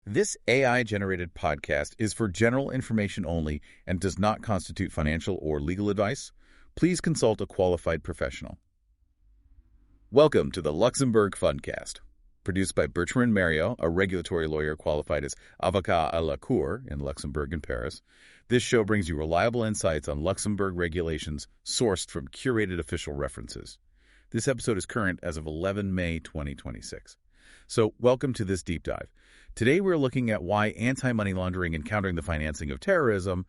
This AI-generated podcast is for general information only and does not constitute financial or legal advice. Please consult a qualified professional. Welcome to the Luxembourg Fundcast, produced by Bertrand Mariaux, a regulatory lawyer qualified as Avocat à la Cour in Luxembourg and Paris. This show brings you reliable insights on Luxembourg regulations sourced from curated official references. This episode is current as of 11 May 2026. So, welcome to this deep dive. Today we're looking at why anti-money laundering and countering the financing of terrorism,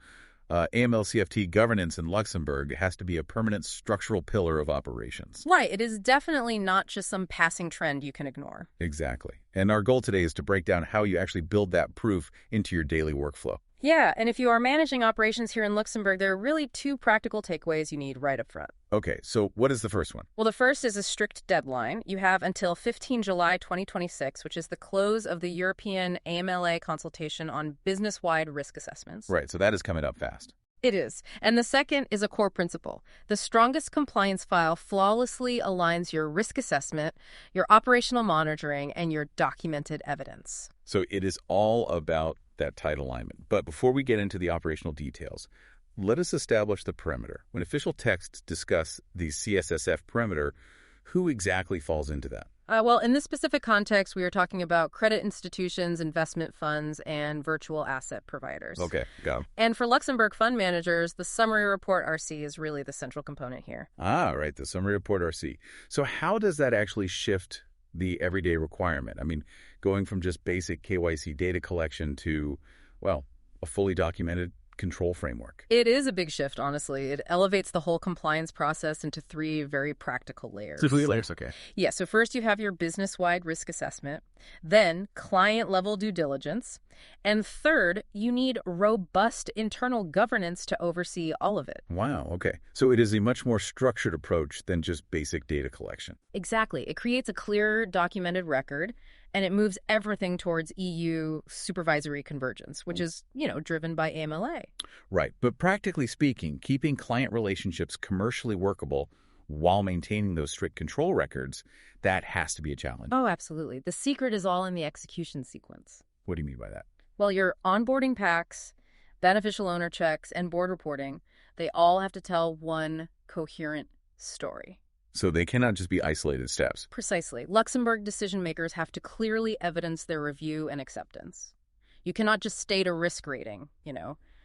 AML CFT governance in Luxembourg has to be a permanent structural pillar of operations. Right. It is definitely not just some passing trend you can ignore. Exactly. And our goal today is to break down how you actually build that proof into your daily workflow. Yeah, and if you are managing operations here in Luxembourg, there are really two practical takeaways you need right up front. Okay, so what is the first one? Well, the first is a strict deadline. You have until 15 July 2026, which is the close of the European AML consultation on business-wide risk assessments. Right, so that is coming up fast. It is. And the second is a core principle. The strongest compliance file flawlessly aligns your risk assessment, your operational monitoring, and your documented evidence. So it is all about that tight alignment. But before we get into the operational details, let us establish the perimeter. When official texts discuss the CSSF perimeter, who exactly falls into that? Well, in this specific context, we are talking about credit institutions, investment funds, and virtual asset providers. Okay, got it. And for Luxembourg fund managers, the summary report RC is really the central component here. Ah, right, the summary report RC. So how does that actually shift the everyday requirement? I mean, going from just basic KYC data collection to, well, a fully documented control framework. It is a big shift, honestly. It elevates the whole compliance process into three very practical layers. So 3 layers, okay. Yeah, so first you have your business-wide risk assessment, then client-level due diligence, and third, you need robust internal governance to oversee all of it. Wow, okay. So it is a much more structured approach than just basic data collection. Exactly. It creates a clear documented record, and it moves everything towards EU supervisory convergence, which is, driven by AMLA. Right. But practically speaking, keeping client relationships commercially workable while maintaining those strict control records, that has to be a challenge. Oh, absolutely. The secret is all in the execution sequence. What do you mean by that? Well, your onboarding packs, beneficial owner checks, and board reporting, they all have to tell one coherent story. So they cannot just be isolated steps. Precisely. Luxembourg decision makers have to clearly evidence their review and acceptance. You cannot just state a risk rating,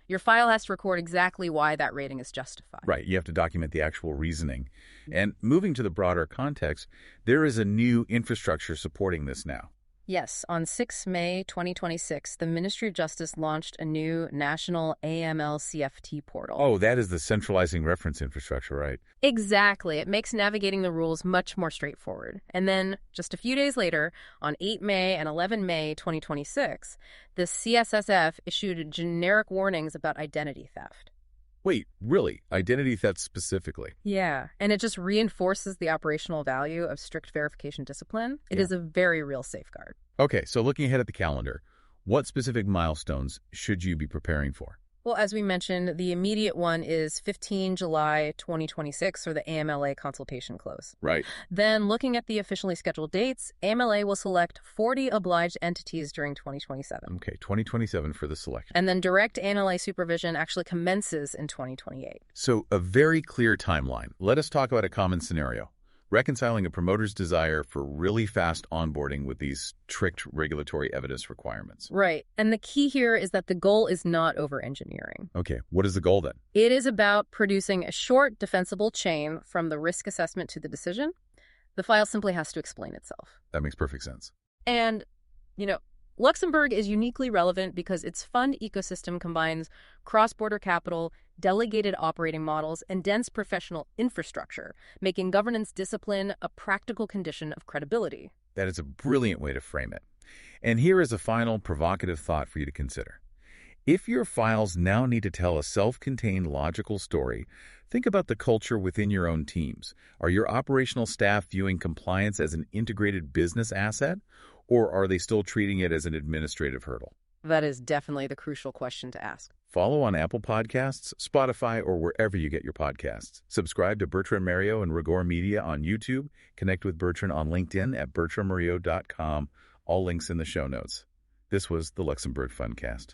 Your file has to record exactly why that rating is justified. Right. You have to document the actual reasoning. And moving to the broader context, there is a new infrastructure supporting this now. Yes, on 6 May 2026, the Ministry of Justice launched a new national AML CFT portal. Oh, that is the centralizing reference infrastructure, right? Exactly. It makes navigating the rules much more straightforward. And then, just a few days later, on 8 May and 11 May 2026, the CSSF issued generic warnings about identity theft. Wait, really? Identity theft specifically? Yeah, and it just reinforces the operational value of strict verification discipline. It is a very real safeguard. Okay, so looking ahead at the calendar, what specific milestones should you be preparing for? Well, as we mentioned, the immediate one is 15 July 2026, or the AMLA consultation close. Right. Then, looking at the officially scheduled dates, AMLA will select 40 obliged entities during 2027. Okay, 2027 for the selection. And then direct AMLA supervision actually commences in 2028. So a very clear timeline. Let us talk about a common scenario. Reconciling a promoter's desire for really fast onboarding with these strict regulatory evidence requirements. Right. And the key here is that the goal is not over-engineering. Okay, what is the goal then? It is about producing a short, defensible chain from the risk assessment to the decision. The file simply has to explain itself. That makes perfect sense. And, Luxembourg is uniquely relevant because its fund ecosystem combines cross-border capital, delegated operating models, and dense professional infrastructure, making governance discipline a practical condition of credibility. That is a brilliant way to frame it. And here is a final provocative thought for you to consider. If your files now need to tell a self-contained logical story, think about the culture within your own teams. Are your operational staff viewing compliance as an integrated business asset, or are they still treating it as an administrative hurdle? That is definitely the crucial question to ask. Follow on Apple Podcasts, Spotify, or wherever you get your podcasts. Subscribe to Bertrand Mariaux and Rigore Media on YouTube. Connect with Bertrand on LinkedIn at bertrandmariaux.com. All links in the show notes. This was the Luxembourg Fundcast.